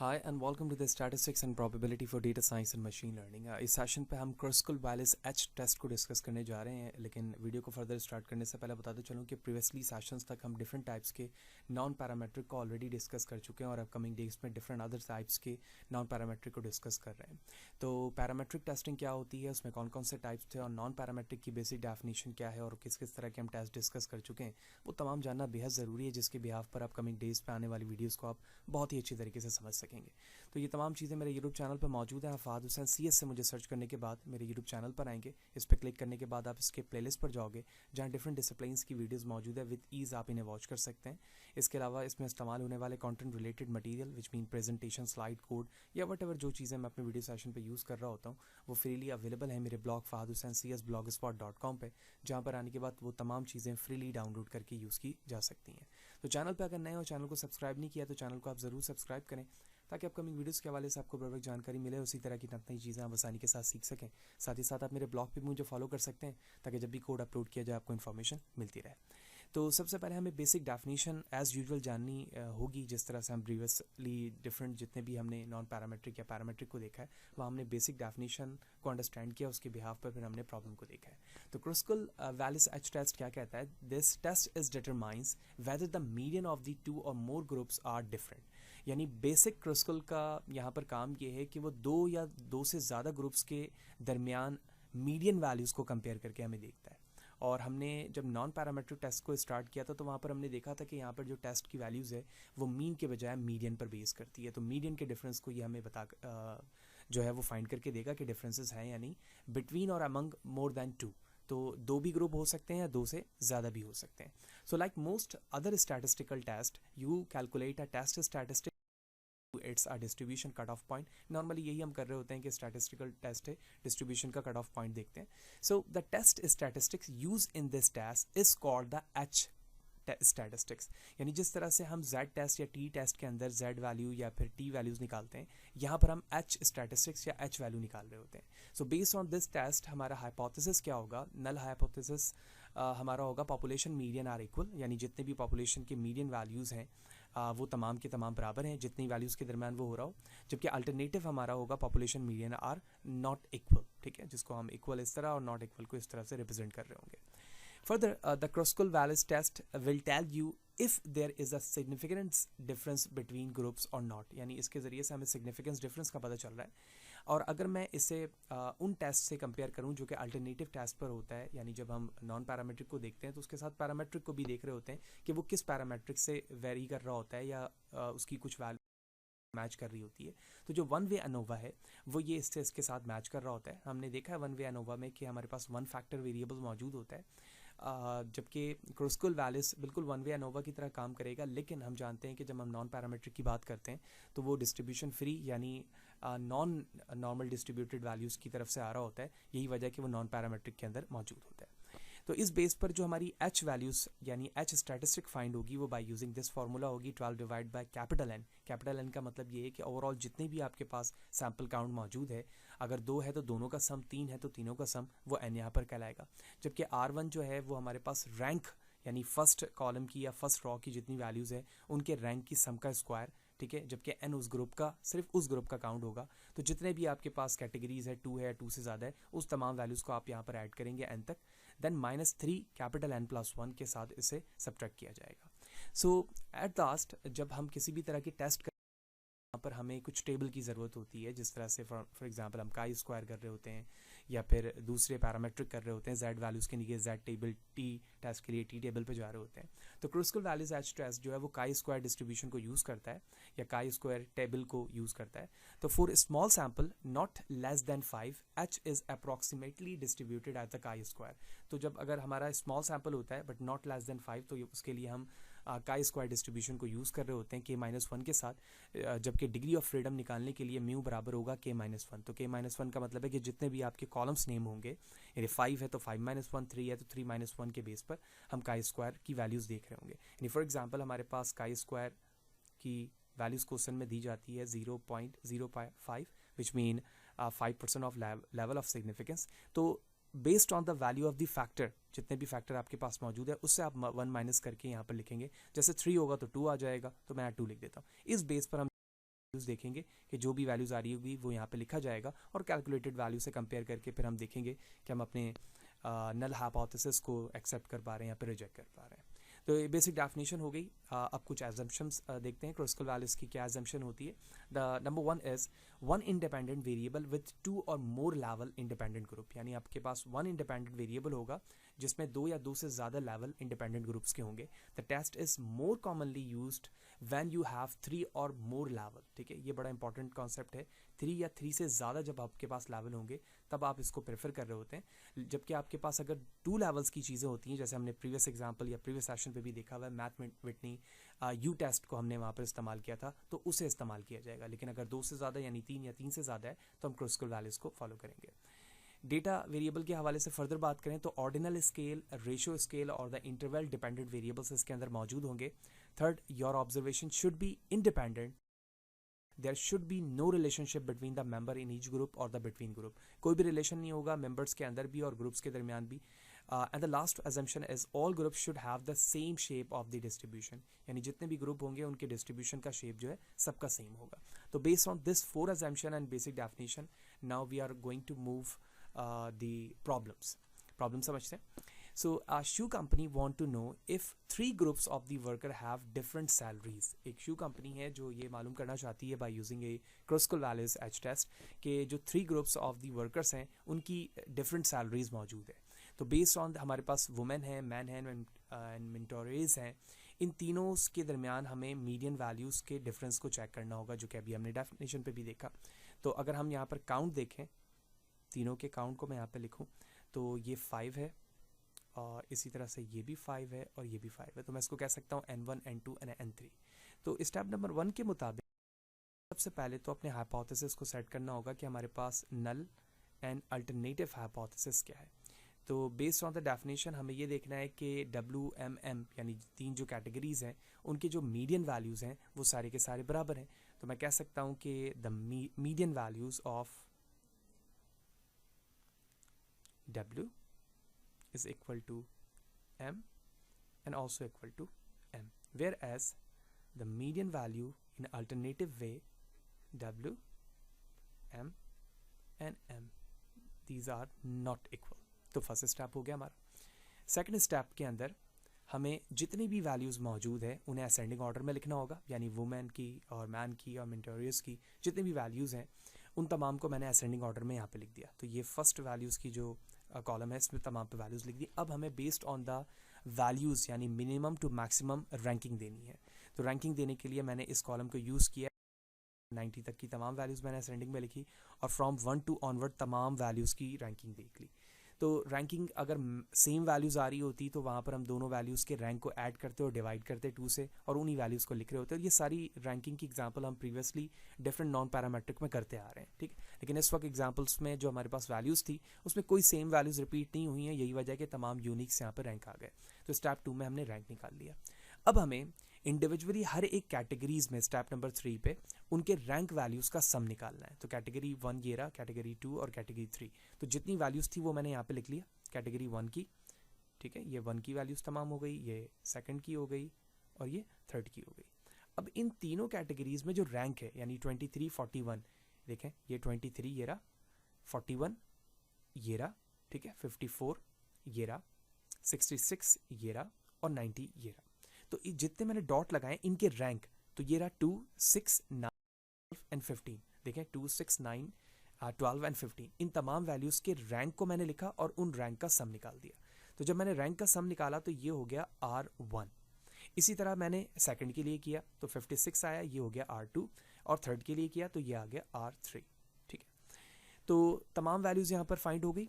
Hi and welcome to the statistics and probability for data science and machine learning. इस session पे हम Kruskal Wallis H test को discuss करने जा रहे हैं, लेकिन वीडियो को फर्दर स्टार्ट करने से पहले बताते चलूँ कि प्रीवियसली सेशंस तक हम डिफरेंट टाइप्स के नॉन पैरामेट्रिक को ऑलरेडी डिस्कस कर चुके हैं और अपकमिंग डेज में डिफरेंट अदर टाइप्स के नॉन पैरामेट्रिक को डिस्कस कर रहे हैं। तो पैरामेट्रिक टेस्टिंग क्या होती है, उसमें कौन कौन से टाइप्स थे और नॉन पैरामेट्रिक की बेसिक डेफिनेशन क्या है और किस किस तरह के हम टेस्ट डिस्कस कर चुके हैं, वो तमाम जानना बेहद ज़रूरी है, जिसके बिहाफ पर अपकमिंग डेज पे आने वाली वीडियोज़ को आप बहुत ही अच्छी तरीके से समझ सकेंगे। तो ये तमाम चीज़ें मेरे यूट्यूब चैनल पर मौजूद हैं। फहद हुसैन CS से मुझे सर्च करने के बाद मेरे यूट्यूब चैनल पर आएंगे। इस पर क्लिक करने के बाद आप इसके प्लेलिस्ट पर जाओगे जहाँ डिफरेंट डिसिप्लिन्स की वीडियोस मौजूद है। विद ईज़ आप इन्हें वॉच कर सकते हैं। इसके अलावा इसमें इस्तेमाल होने वाले content related material which mean presentation, slide, code या वट एवर जो चीज़ें मैं अपने वीडियो सेशन पर यूज़ कर रहा होता हूँ वो फ्रीली अवेलेबल है मेरे ब्लॉग fahadhusaincs blogspot.com पे, जहाँ पर आने के बाद वो तमाम चीज़ें फ्रीली डाउनलोड करके यूज़ की जा सकती हैं। तो चैनल पर अगर नए हो, चैनल को सब्सक्राइब नहीं किया तो चैनल को आप ज़रूर सब्सक्राइब करें ताकि अपकमिंग वीडियोस के हवाले से आपको परफेक्ट जानकारी मिले, उसी तरह की नई चीज़ें आप आसानी के साथ सीख सकें। साथ ही साथ आप मेरे ब्लॉग पे मुझे फॉलो कर सकते हैं ताकि जब भी कोड अपलोड किया जाए आपको इन्फॉर्मेशन मिलती रहे। तो सबसे पहले हमें बेसिक डेफिनेशन एज़ यूजुअल जाननी होगी। जिस तरह से हम प्रीवियसली डिफरेंट जितने भी हमने नॉन पैरामेट्रिक या पैरामेट्रिक को देखा है वहाँ हमने बेसिक डेफिनेशन को अंडरस्टैंड किया, उसके बिहाफ पर फिर हमने प्रॉब्लम को देखा है। तो क्रस्कल वायरलेस एच टेस्ट क्या कहता है? This test is determines whether the median of the two or more groups are different. यानी बेसिक क्रस्कल का यहाँ पर काम ये है कि वो दो या दो से ज़्यादा ग्रुप्स के दरमियान मीडियन वैल्यूज़ को कंपेयर करके हमें देखता है। और हमने जब नॉन पैरामेट्रिक टेस्ट को स्टार्ट किया था तो वहाँ पर हमने देखा था कि यहाँ पर जो टेस्ट की वैल्यूज़ है वो मीन के बजाय मीडियन पर बेस करती है। तो मीडियन के डिफरेंस को ये हमें जो है वो फाइंड करके देगा कि डिफरेंसेस हैं या नहीं बिटवीन और अमंग मोर दैन टू। तो दो भी ग्रुप हो सकते हैं या दो से ज़्यादा भी हो सकते हैं। So like most other statistical test you calculate a test statistic it's a distribution cut off point. Normally यही हम कर रहे होते हैं कि स्टैटिस्टिकल टेस्ट है, डिस्ट्रीब्यूशन का कट ऑफ पॉइंट देखते हैं। So the test statistics use in this test is called the H statistics. यानी जिस तरह से हम Z टेस्ट या T टेस्ट के अंदर Z वैल्यू या फिर T वैल्यूज़ निकालते हैं, यहाँ पर हम H स्टैटिस्टिक्स या H वैल्यू निकाल रहे होते हैं। So based on this test हमारा हाइपोथेसिस क्या होगा? नल हाइपोथेसिस हमारा होगा पॉपुलेशन मीडियन आर इक्वल, यानी जितने भी पॉपुलेशन के मीडियन वैल्यूज़ हैं वो तमाम के तमाम बराबर हैं जितनी वैल्यूज़ के दरमियान वो हो रहा हो। जबकि अल्टरनेटिव हमारा होगा population median are not equal, ठीक है, जिसको हम इक्वल इस तरह और नॉट इक्वल को इस तरह से रिप्रेजेंट कर रहे होंगे। Further, the Kruskal Wallace test will tell you if there is a significant difference between groups or not। यानी इसके ज़रिए से हमें significance difference का पता चल रहा है। और अगर मैं इसे उन टेस्ट से कंपेयर करूं जो कि अल्टरनेटिव टेस्ट पर होता है, यानी जब हम नॉन पैरामेट्रिक को देखते हैं तो उसके साथ पैरामेट्रिक को भी देख रहे होते हैं कि वो किस पैरामेट्रिक से वेरी कर रहा होता है या उसकी कुछ वैल्यू मैच कर रही होती है। तो जो वन वे अनोवा है वो ये इसके साथ मैच कर रहा होता है। हमने देखा है वन वे अनोवा में कि हमारे पास वन फैक्टर वेरिएबल मौजूद होता है, जबकि क्रस्कल वैलिस बिल्कुल वन वे अनोवा की तरह काम करेगा। लेकिन हम जानते हैं कि जब हम नॉन पैरामेट्रिक की बात करते हैं तो वो डिस्ट्रीब्यूशन फ्री यानी नॉन नॉर्मल डिस्ट्रीब्यूटेड वैल्यूज़ की तरफ से आ रहा होता है। यही वजह है कि वो नॉन पैरामेट्रिक के अंदर मौजूद होता है। तो इस बेस पर जो हमारी H वैल्यूज़ यानी H स्टैटिस्टिक फाइंड होगी वो बाय यूजिंग दिस फार्मूला होगी 12 divide by capital N। Capital N का मतलब ये है कि ओवरऑल जितने भी आपके पास सैम्पल काउंट मौजूद है, अगर 2 है तो दोनों का सम, 3 है तो तीनों का सम, वो N यहाँ पर कहलाएगा। जबकि R1 जो है वो हमारे पास रैंक यानी फर्स्ट कॉलम की या फर्स्ट रॉ की जितनी वैल्यूज़ है उनके रैंक की सम का स्क्वायर, ठीक है। जबकि N उस ग्रुप का, सिर्फ उस ग्रुप का काउंट होगा। तो जितने भी आपके पास कैटेगरीज है, 2 है, 2 से ज़्यादा है, उस तमाम वैल्यूज़ को आप यहाँ पर ऐड करेंगे N तक। देन -3 कैपिटल N+1 के साथ इसे सब्ट्रैक्ट किया जाएगा। सो एट लास्ट जब हम किसी भी तरह की टेस्ट यहाँ पर हमें कुछ टेबल की ज़रूरत होती है, जिस तरह से फॉर एग्जांपल हम काई स्क्वायर कर रहे होते हैं या फिर दूसरे पैरामेट्रिक कर रहे होते हैं Z वैल्यूज़ के लिए Z टेबल, T टेस्ट के लिए T टेबल पे जा रहे होते हैं। तो क्रस्कल वैल्यूज़ H टेस्ट जो है वो काई स्क्वायर डिस्ट्रीब्यूशन को यूज़ करता है या काई स्क्वायर टेबल को यूज़ करता है। तो for small sample not less than 5 H is approximately distributed at the chi square. तो जब अगर हमारा स्मॉल सैम्पल होता है बट नॉट लेस देन 5 तो उसके लिए हम काई स्क्वायर डिस्ट्रीब्यूशन को यूज़ कर रहे होते हैं K-1 के साथ। जबकि डिग्री ऑफ फ्रीडम निकालने के लिए म्यू बराबर होगा K-1। तो K-1 का मतलब है कि जितने भी आपके कॉलम्स नेम होंगे, यानी 5 है तो 5-1, 3 है तो 3-1 के बेस पर हम काई स्क्वायर की वैल्यूज़ देख रहे होंगे। यानी फॉर एग्जांपल हमारे पास काई स्क्वायर की वैल्यूज़ क्वेश्चन में दी जाती है 0.05 which mean 5% of level of significance. तो based on the value of the factor, जितने भी फैक्टर आपके पास मौजूद है उससे आप 1 माइनस करके यहाँ पर लिखेंगे। जैसे 3 होगा तो 2 आ जाएगा, तो मैं 2 लिख देता हूँ। इस बेस पर हम वैल्यूज़ देखेंगे कि जो भी वैल्यूज़ आ रही होगी वो यहाँ पे लिखा जाएगा और कैलकुलेटेड वैल्यू से कंपेयर करके फिर हम देखेंगे कि हम अपने नल हाइपोथेसिस को एक्सेप्ट कर पा रहे हैं या फिर रिजेक्ट कर पा रहे हैं। तो ये बेसिक डेफिनेशन हो गई। अब कुछ एजम्पशंस देखते हैं क्रॉसिकल वैल्यूज़ की क्या एजम्पशन होती है। The number 1 is one independent variable with 2 और मोर लेवल इंडिपेंडेंट ग्रुप, यानी आपके पास वन इंडिपेंडेंट वेरिएबल होगा जिसमें 2 या 2 से ज़्यादा लेवल इंडिपेंडेंट ग्रुप्स के होंगे। The test is more commonly used when you have 3 or more level. ठीक है, ये बड़ा इंपॉर्टेंट कॉन्सेप्ट है। 3 या 3 से ज़्यादा जब आपके पास लेवल होंगे तब आप इसको प्रेफर कर रहे होते हैं, जबकि आपके पास अगर 2 लेवल्स की चीज़ें होती हैं, जैसे हमने प्रीवियस एग्जांपल या प्रीवियस सेशन पे भी देखा हुआ है, मैथ विटनी यू टेस्ट को हमने वहाँ पर इस्तेमाल किया था, तो उसे इस्तेमाल किया जाएगा। लेकिन अगर 2 से ज़्यादा यानी 3 या 3 से ज़्यादा है तो हम क्रॉसिकल वैल्यूज़ को फॉलो करेंगे। डेटा वेरिएबल के हवाले से फर्दर बात करें तो ऑर्डिनल स्केल, रेशियो स्केल और द इंटरवल डिपेंडेंट वेरिएबल्स इसके अंदर मौजूद होंगे। Third, your observation should be independent, there should be no relationship between the member in each group or the between group, कोई भी रिलेशन नहीं होगा मेंबर्स के अंदर भी और ग्रुप्स के दरमियान भी। And the last assumption is all group should have the same shape of the distribution, यानी जितने भी ग्रुप होंगे उनके डिस्ट्रीब्यूशन का शेप जो है सबका सेम होगा। तो based on this 4 assumption and basic definition, now we are going to move the problem समझते हैं। So a shoe company want to know if 3 groups of the worker have different salaries। एक shoe company है जो ये मालूम करना चाहती है by using a क्रॉसिकल वैल्यूज H test कि जो 3 groups of the workers हैं उनकी different salaries मौजूद है। तो based on हमारे पास women है, man है and mentorees हैं, इन तीनों के दरमियान हमें मीडियन वैल्यूज़ के डिफरेंस को चेक करना होगा, जो कि अभी हमने डेफिनेशन पे भी देखा। तो अगर हम यहाँ पर काउंट देखें, तीनों के काउंट को मैं यहाँ पे लिखूँ तो ये 5 है और इसी तरह से ये भी 5 है और ये भी 5 है, तो मैं इसको कह सकता हूँ N1 N2 और N3। तो स्टेप नंबर 1 के मुताबिक सबसे पहले तो अपने हाइपोथेसिस को सेट करना होगा कि हमारे पास नल एंड अल्टरनेटिव हाइपोथेसिस क्या है। तो बेस्ड ऑन द डेफिनेशन हमें ये देखना है कि WMM यानी 3 जो कैटेगरीज हैं उनके जो मीडियन वैल्यूज़ हैं वो सारे के सारे बराबर हैं। तो मैं कह सकता हूँ कि the median values of W is equal to M and also equal to M, whereas the median value in alternative way W, M and M, these are not equal। तो फर्स्ट स्टेप हो गया हमारा। Second step के अंदर हमें जितनी भी values मौजूद है उन्हें असेंडिंग ऑर्डर में लिखना होगा, यानी वुमेन की और मैन की और मेंटोरियस की जितनी भी वैल्यूज़ हैं उन तमाम को मैंने असेंडिंग ऑर्डर में यहाँ पे लिख दिया। तो ये फर्स्ट वैल्यूज़ की जो कॉलम है इसमें तमाम पे वैल्यूज़ लिख दी। अब हमें बेस्ड ऑन द वैल्यूज़ यानी मिनिमम टू मैक्सिमम रैंकिंग देनी है। तो रैंकिंग देने के लिए मैंने इस कॉलम को यूज़ किया, 90 तक की तमाम वैल्यूज़ मैंने असेंडिंग में लिखी और फ्रॉम 1 टू ऑनवर्ड तमाम वैल्यूज़ की रैंकिंग देख ली। तो रैंकिंग अगर सेम वैल्यूज़ आ रही होती तो वहाँ पर हम दोनों वैल्यूज़ के रैंक को ऐड करते और डिवाइड करते 2 से और उन्हीं वैल्यूज़ को लिख रहे होते। ये सारी रैंकिंग की एग्जांपल हम प्रीवियसली डिफरेंट नॉन पैरामेट्रिक में करते आ रहे हैं, ठीक। लेकिन इस वक्त एग्जांपल्स में जो हमारे पास वैल्यूज़ थी उसमें कोई सेम वैल्यूज़ रिपीट नहीं हुई हैं, यही वजह है कि तमाम यूनिक्स यहाँ पर रैंक आ गए। तो स्टेप 2 में हमने रैंक निकाल लिया। अब हमें इंडिविजुअली हर एक कैटेगरीज में स्टेप नंबर 3 पे उनके रैंक वैल्यूज़ का सम निकालना है। तो कैटेगरी 1 ये रहा, कैटेगरी 2 और कैटेगरी 3, तो जितनी वैल्यूज़ थी वो मैंने यहाँ पे लिख लिया कैटेगरी 1 की, ठीक है। ये 1 की वैल्यूज़ तमाम हो गई, ये सेकंड की हो गई और ये थर्ड की हो गई। अब इन तीनों कैटेगरीज में जो रैंक है यानी 23, 41, देखें ये 23 ये रहा, 41 ये रहा, ठीक है, 54 ये रहा, 66 ये रहा और 90 ये रहा। तो जितने मैंने डॉट लगाए इनके रैंक, तो ये रहा 2, 6, 9 एंड 15, देखें 2, 6, 9, 12 एंड 15, इन तमाम वैल्यूज़ के रैंक को मैंने लिखा और उन रैंक का सम निकाल दिया। तो जब मैंने रैंक का सम निकाला तो ये हो गया R1। इसी तरह मैंने सेकंड के लिए किया तो 56 आया, ये हो गया R2 और थर्ड के लिए किया तो ये आ गया R3, ठीक है। तो तमाम वैल्यूज़ यहाँ पर फाइंड हो गई।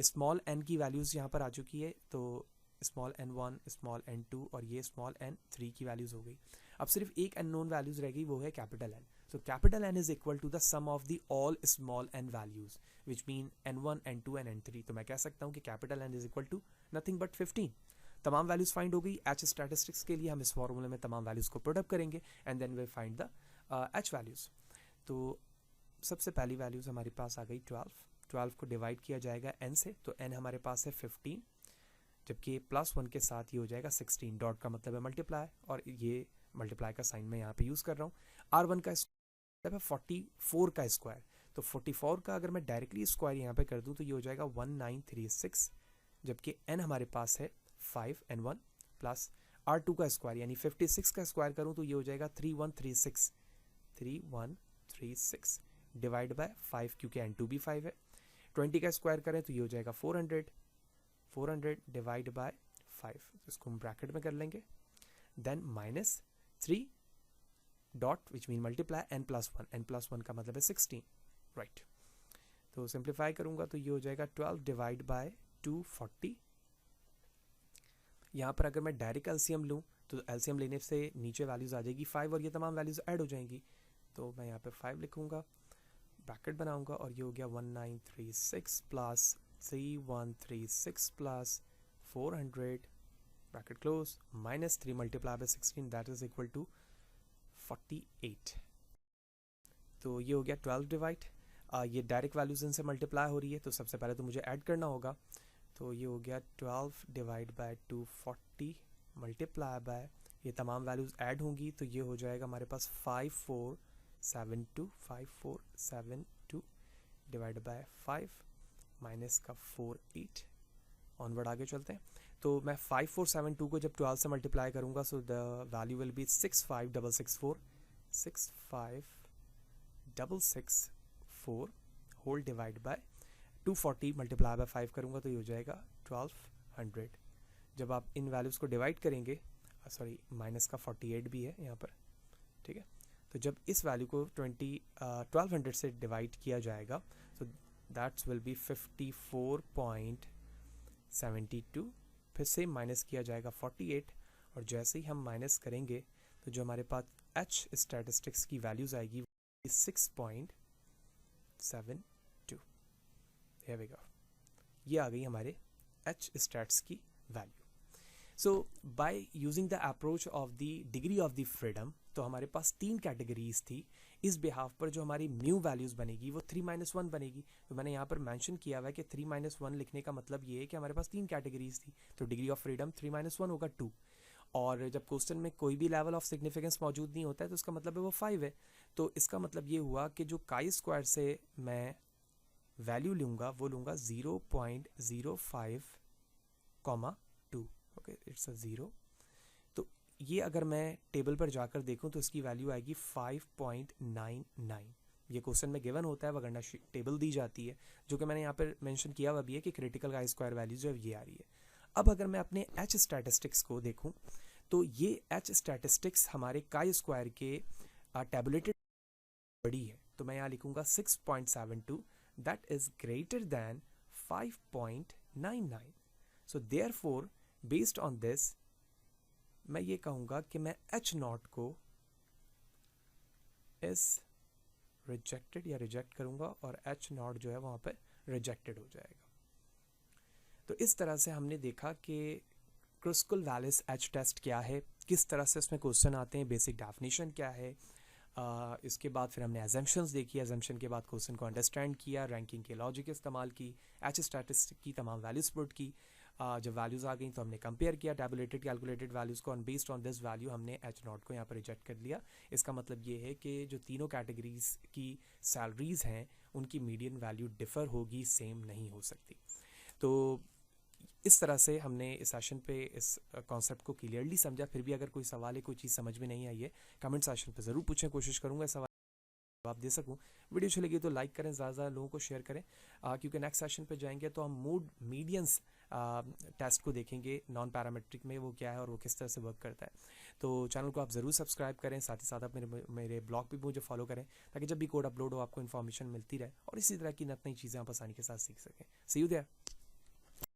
स्मॉल n की वैल्यूज़ यहाँ पर आ चुकी है, तो स्मॉल n1, स्मॉल n2 और ये स्मॉल n3 की वैल्यूज़ हो गई। अब सिर्फ एक अननोन वैल्यूज़ रह गई, वो है capital N। So capital N is equal to the sum of the all small n values, which mean N1, N2 and N3। तो मैं कह सकता हूँ कि capital N is equal to nothing but 15। तमाम वैल्यूज़ फाइंड हो गई। H statistics के लिए हम इस फॉर्मूले में तमाम वैल्यूज़ को प्रोडक्ट करेंगे and then we find the H values. तो सबसे पहली वैल्यूज़ हमारे पास आ गई 12 को डिवाइड किया जाएगा n से, तो n हमारे पास है 15, जबकि +1 के साथ ये हो जाएगा 16, डॉट का मतलब है मल्टीप्लाई और ये मल्टीप्लाई का साइन मैं यहाँ पे यूज़ कर रहा हूँ। R1 का है 44 का स्क्वायर। तो 44 का अगर मैं डायरेक्टली स्क्वायर यहाँ पे कर दूँ तो ये हो जाएगा 1936, जबकि n हमारे पास है 5n1 प्लस R2 का स्क्वायर यानी 56 का स्क्वायर करूँ तो ये हो जाएगा 3136 डिवाइड बाय 5, क्योंकि n2 भी 5 है। 20 का स्क्वायर करें तो ये हो जाएगा 400 डिवाइड बाय 5, इसको हम ब्रैकेट में कर लेंगे। Then minus 3 dot which mean multiply n plus 1 का मतलब है 16, राइट। तो सिंप्लीफाई करूंगा तो ये हो जाएगा 12 डिवाइड बाय 240। यहाँ पर अगर मैं डायरेक्ट एलसीएम लूँ तो एलसीएम लेने से नीचे वैल्यूज आ जाएगी 5 और ये तमाम वैल्यूज ऐड हो जाएंगी। तो मैं यहाँ पे 5 लिखूंगा, ब्रैकेट बनाऊंगा और ये हो गया 1936 plus 3136 plus 400 bracket close minus 3 multiply by 16 that is equal to 48। तो ये हो गया 12 डिवाइड, ये डायरेक्ट वैल्यूज इनसे मल्टीप्लाई हो रही है तो सबसे पहले तो मुझे ऐड करना होगा। तो ये हो गया 12 डिवाइड बाय 240 मल्टीप्लाई बाय, ये तमाम वैल्यूज ऐड होंगी तो ये हो जाएगा हमारे पास 5472 डिवाइड बाय 5 माइनस का 48। ऑनवर्ड आगे चलते हैं। तो मैं 5472 को जब 12 से मल्टीप्लाई करूंगा so the value will be 65664 whole divide by 240 multiply by 5 करूंगा तो ये हो जाएगा 1200। जब आप इन वैल्यूज़ को डिवाइड करेंगे, सॉरी माइनस का 48 भी है यहाँ पर, ठीक है। तो जब इस वैल्यू को 1200 से डिवाइड किया जाएगा तो दैट्स विल बी 54.72, फिर से माइनस किया जाएगा 48 और जैसे ही हम माइनस करेंगे तो जो हमारे पास एच स्टैटिस्टिक्स की वैल्यूज आएगी 6.72। here we go, ये आ गई हमारे एच स्टैट्स की value. So by using the approach of the degree of the freedom, तो हमारे पास 3 कैटेगरीज थी। इस बिहाफ पर जो हमारी म्यू वैल्यूज़ बनेगी वो 3-1 बनेगी। तो मैंने यहाँ पर मेंशन किया हुआ है कि 3-1 लिखने का मतलब ये है कि हमारे पास 3 कैटेगरीज थी। तो डिग्री ऑफ फ्रीडम 3-1 होगा 2, और जब क्वेश्चन में कोई भी लेवल ऑफ सिग्निफिकेंस मौजूद नहीं होता है तो इसका मतलब है वो 5 है। तो इसका मतलब ये हुआ कि जो काई स्क्वायर से मैं वैल्यू लूँगा वो लूँगा 0.05,2, ओके इट्स अ 0। तो ये अगर मैं टेबल पर जाकर देखूं तो इसकी वैल्यू आएगी 5.99। ये क्वेश्चन में गिवन होता है वगरना टेबल दी जाती है, जो कि मैंने यहाँ पर मेंशन किया हुआ भी है कि क्रिटिकल काई स्क्वायर वैल्यू जो है ये आ रही है। अब अगर मैं अपने एच स्टैटिस्टिक्स को देखूं तो ये एच स्टैटिस्टिक्स हमारे काई स्क्वायर के टैबुलेटेड बड़ी है। तो मैं यहाँ लिखूंगा 6.72 that is greater than 5.99. So therefore based on this मैं ये कहूँगा कि मैं H नॉट को is rejected या रिजेक्ट करूँगा और H नॉट जो है वहाँ पे रिजेक्टेड हो जाएगा। तो इस तरह से हमने देखा कि क्रुस्कुल-वैलिस H टेस्ट क्या है, किस तरह से इसमें क्वेश्चन आते हैं, बेसिक डेफिनेशन क्या है। इसके बाद फिर हमने एजम्पशंस देखी, एजम्पशन के बाद क्वेश्चन को अंडरस्टैंड किया, रैंकिंग के लॉजिक इस्तेमाल की, एच स्टैटिस्टिक की तमाम वैल्यूज पुट की। जब वैल्यूज़ आ गई तो हमने कंपेयर किया टैबुलेटेड कैलकुलेटेड वैल्यूज़ को, और बेस्ड ऑन दिस वैल्यू हमने एच नॉट को यहाँ पर रिजेक्ट कर लिया। इसका मतलब ये है कि जो तीनों कैटेगरीज की सैलरीज़ हैं उनकी मीडियन वैल्यू डिफ़र होगी, सेम नहीं हो सकती। तो इस तरह से हमने इस सेशन पे इस कॉन्सेप्ट को क्लियरली समझा। फिर भी अगर कोई सवाल है, कोई चीज़ समझ में नहीं आई है, कमेंट सेशन पे ज़रूर पूछें, कोशिश करूँगा सवाल जवाब दे सकूं। वीडियो अच्छी लगी तो लाइक करें, ज़्यादा लोगों को शेयर करें, क्योंकि नेक्स्ट सेशन पे जाएंगे तो हम मूड मीडियंस टेस्ट को देखेंगे नॉन पैरामेट्रिक में, वो क्या है और वो किस तरह से वर्क करता है। तो चैनल को आप ज़रूर सब्सक्राइब करें, साथ ही साथ आप मेरे ब्लॉग भी मुझे फॉलो करें ताकि जब भी कोड अपलोड हो आपको इन्फॉर्मेशन मिलती रहे और इसी तरह की नई चीज़ें आप आसानी के साथ सीख सकें। सी यू देयर।